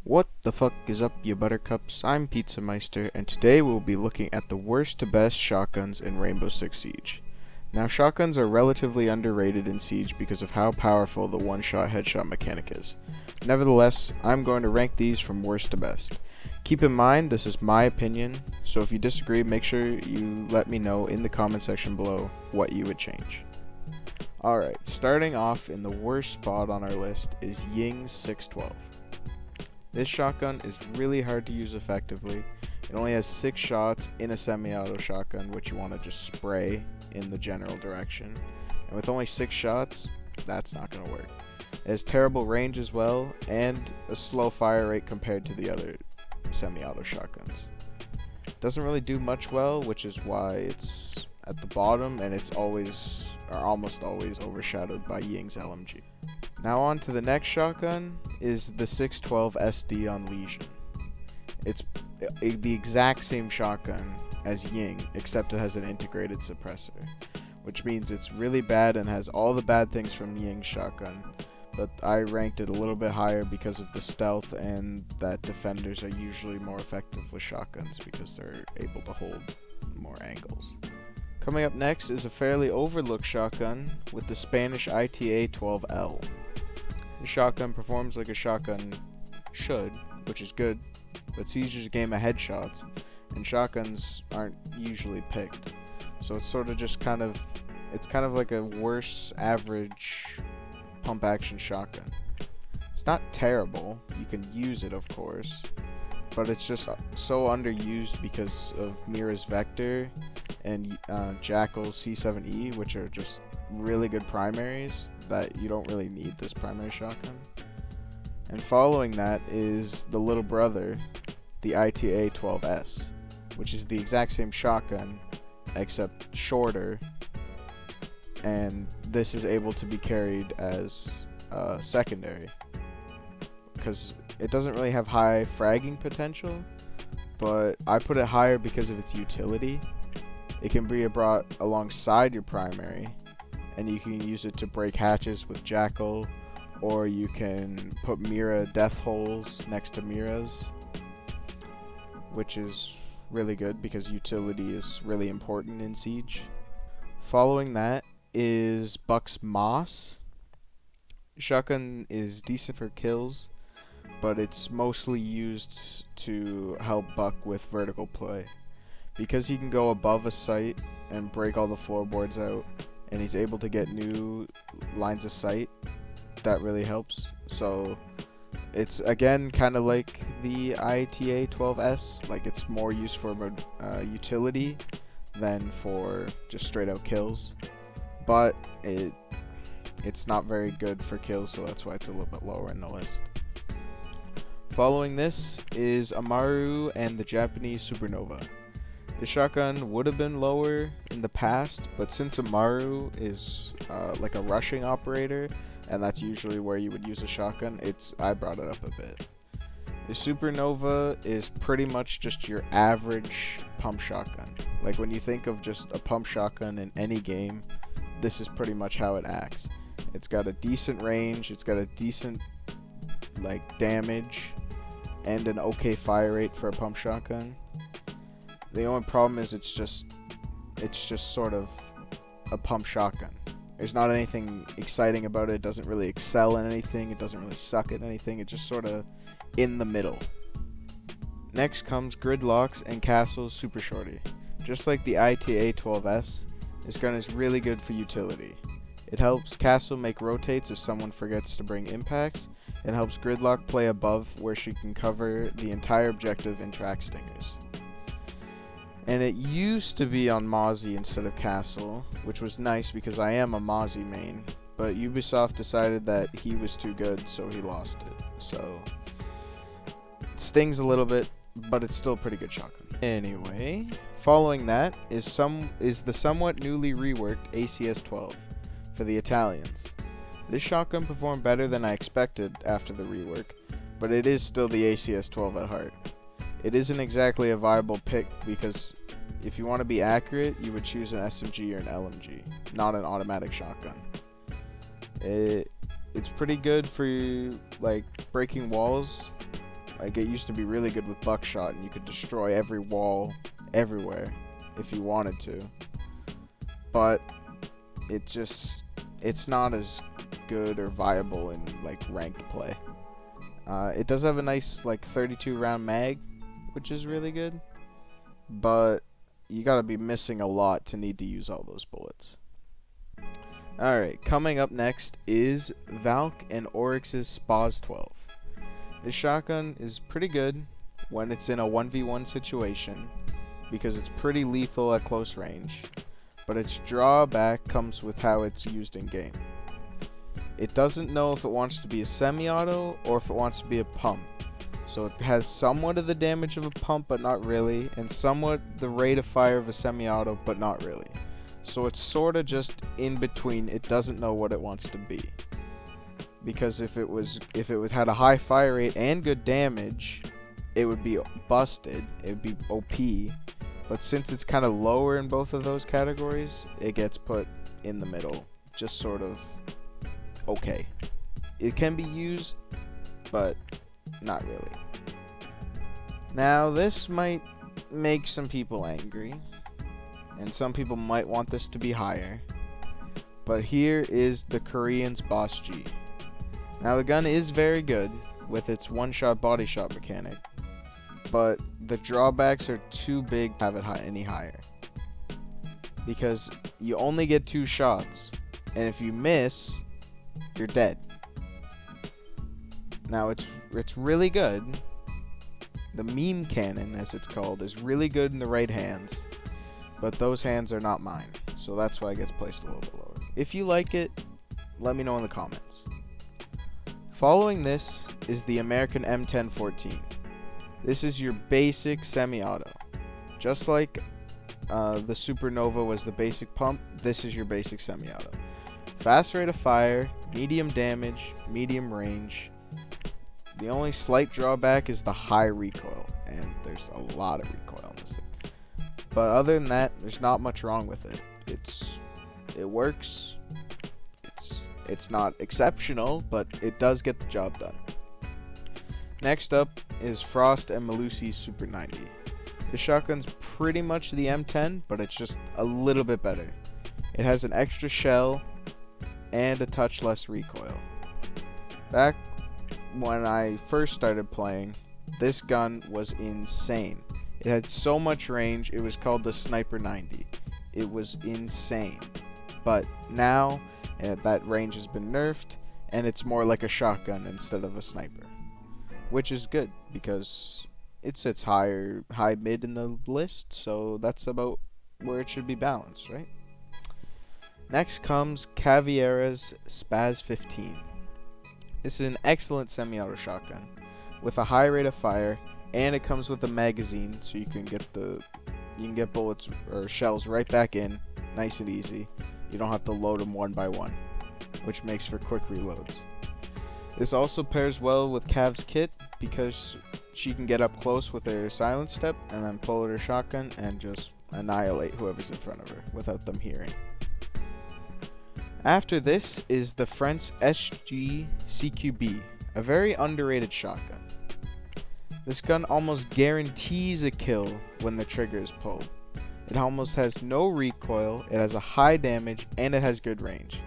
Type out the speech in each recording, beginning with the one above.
What the fuck is up, you buttercups? I'm Pizza Meister, and today we'll be looking at the worst to best shotguns in Rainbow Six Siege. Now, shotguns are relatively underrated in Siege because of how powerful the one-shot headshot mechanic is. Nevertheless, I'm going to rank these from worst to best. Keep in mind, this is my opinion, so if you disagree, make sure you let me know in the comment section below what you would change. Alright, starting off in the worst spot on our list is Ying's 612. This shotgun is really hard to use effectively. It only has 6 shots in a semi-auto shotgun, which you want to just spray in the general direction. And with only 6 shots, that's not going to work. It has terrible range as well, and a slow fire rate compared to the other semi-auto shotguns. Doesn't really do much well, which is why it's at the bottom, and it's always, or almost always, overshadowed by Ying's LMG. Now on to the next shotgun is the 612 SD on Legion. It's the exact same shotgun as Ying, except it has an integrated suppressor, which means it's really bad and has all the bad things from Ying's shotgun, but I ranked it a little bit higher because of the stealth and that defenders are usually more effective with shotguns because they're able to hold more angles. Coming up next is a fairly overlooked shotgun with the Spanish ITA 12L. The shotgun performs like a shotgun should, which is good, but Siege is a game of headshots, and shotguns aren't usually picked. So it's sort of just kind of like a worse average pump action shotgun. It's not terrible, you can use it of course, but it's just so underused because of Mira's Vector and Jackal's C7E, which are just really good primaries that you don't really need this primary shotgun. And following that is the little brother, the ITA 12S, which is the exact same shotgun except shorter, and this is able to be carried as secondary because it doesn't really have high fragging potential, but I put it higher because of its utility. It can be brought alongside your primary, and you can use it to break hatches with Jackal, or you can put Mira death holes next to Mira's, which is really good because utility is really important in Siege. Following that is Buck's Moss. Shotgun is decent for kills, but it's mostly used to help Buck with vertical play. Because he can go above a site and break all the floorboards out, and he's able to get new lines of sight, that really helps. So it's again kind of like the ITA 12S, like it's more used for utility than for just straight out kills, but it's not very good for kills, so that's why it's a little bit lower in the list. Following this is Amaru and the Japanese Supernova. The shotgun would have been lower in the past, but since Amaru is like a rushing operator, and that's usually where you would use a shotgun, I brought it up a bit. The Supernova is pretty much just your average pump shotgun. Like when you think of just a pump shotgun in any game, this is pretty much how it acts. It's got a decent range, it's got a decent like damage, and an okay fire rate for a pump shotgun. The only problem is it's just sort of a pump shotgun. There's not anything exciting about it. It doesn't really excel in anything. It doesn't really suck at anything. It's just sort of in the middle. Next comes Gridlock's and Castle's Super Shorty. Just like the ITA 12S, this gun is really good for utility. It helps Castle make rotates if someone forgets to bring impacts, and helps Gridlock play above where she can cover the entire objective in track stingers. And it used to be on Mozzie instead of Castle, which was nice because I am a Mozzie main, but Ubisoft decided that he was too good, so he lost it. So it stings a little bit, but it's still a pretty good shotgun. Anyway, following that is the somewhat newly reworked ACS-12 for the Italians. This shotgun performed better than I expected after the rework, but it is still the ACS-12 at heart. It isn't exactly a viable pick because if you want to be accurate, you would choose an SMG or an LMG, not an automatic shotgun. It's pretty good for like breaking walls Like, it used to be really good with buckshot, and you could destroy every wall everywhere if you wanted to. But it's not as good or viable in like ranked play. It does have a nice like 32 round mag, which is really good, but you gotta be missing a lot to need to use all those bullets. Alright, coming up next is Valk and Oryx's Spaz 12. This shotgun is pretty good when it's in a 1v1 situation because it's pretty lethal at close range, but its drawback comes with how it's used in game. It doesn't know if it wants to be a semi-auto or if it wants to be a pump. So it has somewhat of the damage of a pump, but not really, and somewhat the rate of fire of a semi-auto, but not really. So it's sort of just in between. It doesn't know what it wants to be. Because if it had a high fire rate and good damage, it would be busted. It would be OP. But since it's kind of lower in both of those categories, it gets put in the middle. Just sort of okay. It can be used, but not really. Now, this might make some people angry, and some people might want this to be higher, but here is the Korean's Boss G. Now, the gun is very good with its one-shot body shot mechanic, but the drawbacks are too big to have it any higher, because you only get 2 shots, and if you miss, you're dead. Now, it's really good. The meme cannon, as it's called, is really good in the right hands, but those hands are not mine, so that's why it gets placed a little bit lower. If you like it, let me know in the comments. Following this is the American M1014. This is your basic semi-auto. Just like the Supernova was the basic pump, this is your basic semi-auto. Fast rate of fire, medium damage, medium range. The only slight drawback is the high recoil, and there's a lot of recoil on this thing. But other than that, there's not much wrong with it. It works. It's not exceptional, but it does get the job done. Next up is Frost and Malusi's Super 90. The shotgun's pretty much the M10, but it's just a little bit better. It has an extra shell and a touch less recoil. Back when I first started playing, this gun was insane. It had so much range, it was called the Sniper 90. It was insane. But now, that range has been nerfed, and it's more like a shotgun instead of a sniper. Which is good, because it sits high mid in the list, so that's about where it should be balanced, right? Next comes Caveira's Spaz 15. This is an excellent semi-auto shotgun with a high rate of fire, and it comes with a magazine, so you can get bullets or shells right back in, nice and easy. You don't have to load them one by one, which makes for quick reloads. This also pairs well with Cav's kit because she can get up close with her silent step and then pull out her shotgun and just annihilate whoever's in front of her without them hearing. After this is the French SG CQB, a very underrated shotgun. This gun almost guarantees a kill when the trigger is pulled. It almost has no recoil, it has a high damage, and it has good range.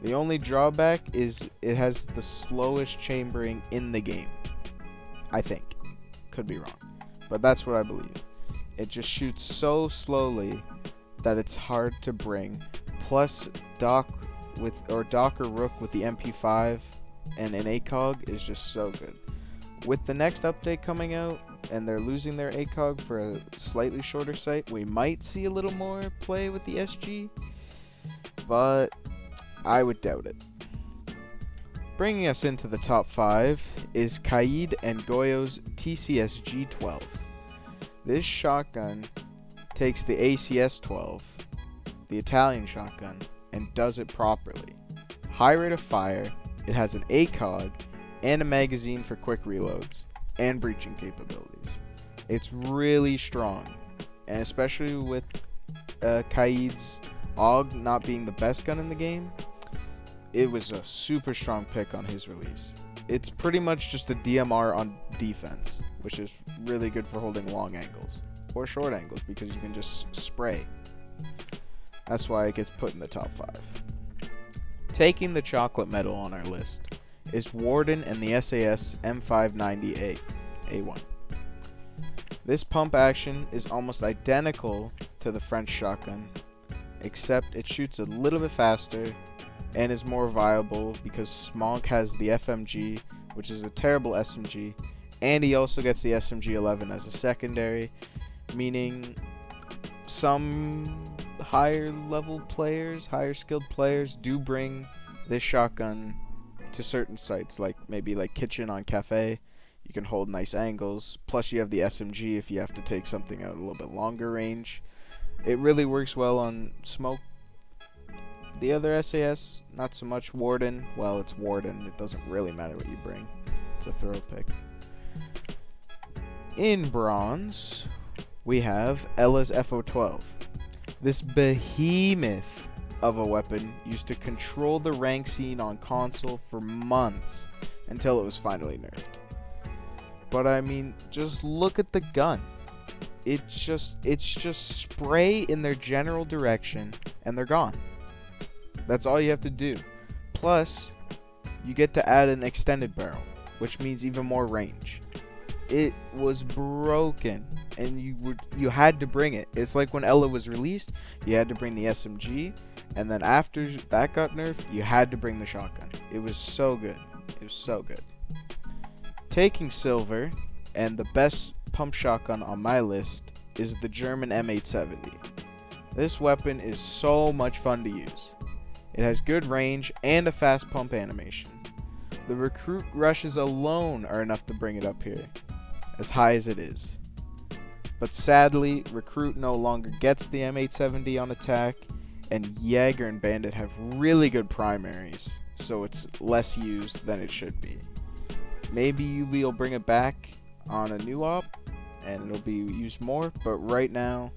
The only drawback is it has the slowest chambering in the game. I think. Could be wrong. But that's what I believe. It just shoots so slowly that it's hard to bring. Plus, Doc or Rook with the MP5 and an ACOG is just so good. With the next update coming out, and they're losing their ACOG for a slightly shorter sight, we might see a little more play with the SG, but I would doubt it. Bringing us into the top 5 is Kaid and Goyo's TCS G12. This shotgun takes the ACS 12, the Italian shotgun, and does it properly. High rate of fire, it has an ACOG and a magazine for quick reloads, and breaching capabilities. It's really strong, and especially with Kaid's AUG not being the best gun in the game, it was a super strong pick on his release. It's pretty much just a DMR on defense, which is really good for holding long angles or short angles because you can just spray. That's why it gets put in the top 5. Taking the chocolate medal on our list is Warden and the SAS M590A A1. This pump action is almost identical to the French shotgun, except it shoots a little bit faster and is more viable because Smog has the FMG, which is a terrible SMG, and he also gets the SMG-11 as a secondary, meaning some higher level players, higher skilled players do bring this shotgun to certain sites, like maybe like kitchen on cafe. You can hold nice angles, plus you have the SMG if you have to take something at a little bit longer range. It really works well on smoke. The other SAS, not so much. Warden, well, it's Warden. It doesn't really matter what you bring. It's a throw pick. In bronze, we have Ella's FO12. This behemoth of a weapon used to control the rank scene on console for months until it was finally nerfed. But I mean, just look at the gun. It's just spray in their general direction and they're gone. That's all you have to do. Plus, you get to add an extended barrel, which means even more range. It was broken, and you had to bring it. It's like when Ella was released, you had to bring the SMG, and then after that got nerfed, you had to bring the shotgun. It was so good. It was so good. Taking silver, and the best pump shotgun on my list is the German M870. This weapon is so much fun to use. It has good range and a fast pump animation. The recruit rushes alone are enough to bring it up here, as high as it is. But sadly, recruit no longer gets the M870 on attack, and Jaeger and Bandit have really good primaries, so it's less used than it should be. Maybe UB will bring it back on a new op, and it'll be used more, but right now,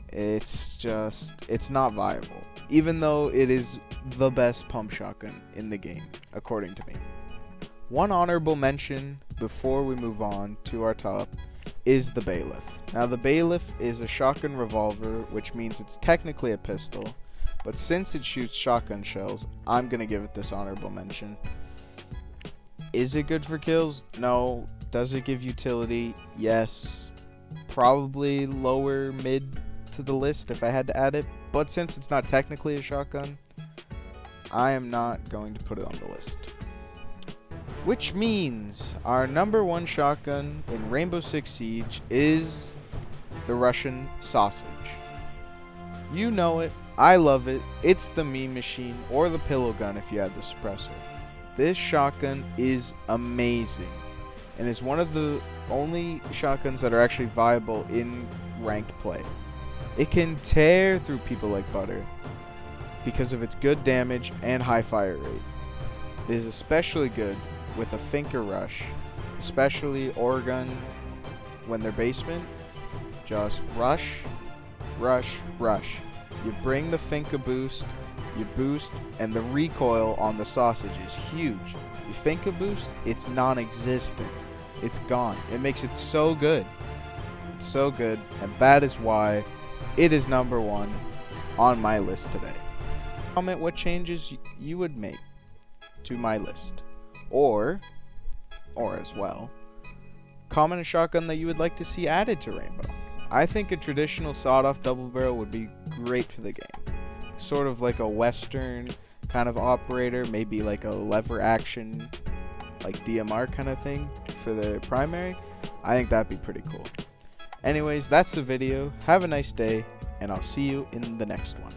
it's not viable. Even though it is the best pump shotgun in the game, according to me. One honorable mention before we move on to our top is the Bailiff. Now the Bailiff is a shotgun revolver, which means it's technically a pistol, but since it shoots shotgun shells, I'm gonna give it this honorable mention. Is it good for kills? No. Does it give utility? Yes. Probably lower mid to the list if I had to add it, but since it's not technically a shotgun, I am not going to put it on the list. Which means our number 1 shotgun in Rainbow Six Siege is the Russian Sausage. You know it, I love it, it's the meme machine, or the pillow gun if you add the suppressor. This shotgun is amazing, and is one of the only shotguns that are actually viable in ranked play. It can tear through people like butter because of its good damage and high fire rate. It is especially good with a Finker rush, especially Oregon when they're basement. Just rush, rush, rush. You bring the Finka boost, you boost, and the recoil on the sausage is huge. You Finka boost, it's non-existent. It's gone. It makes it so good. It's so good, and that is why it is number 1 on my list today. Comment what changes you would make to my list. Or as well, comment a shotgun that you would like to see added to Rainbow. I think a traditional sawed-off double barrel would be great for the game. Sort of like a Western kind of operator, maybe like a lever action, like DMR kind of thing for the primary. I think that'd be pretty cool. Anyways, that's the video. Have a nice day, and I'll see you in the next one.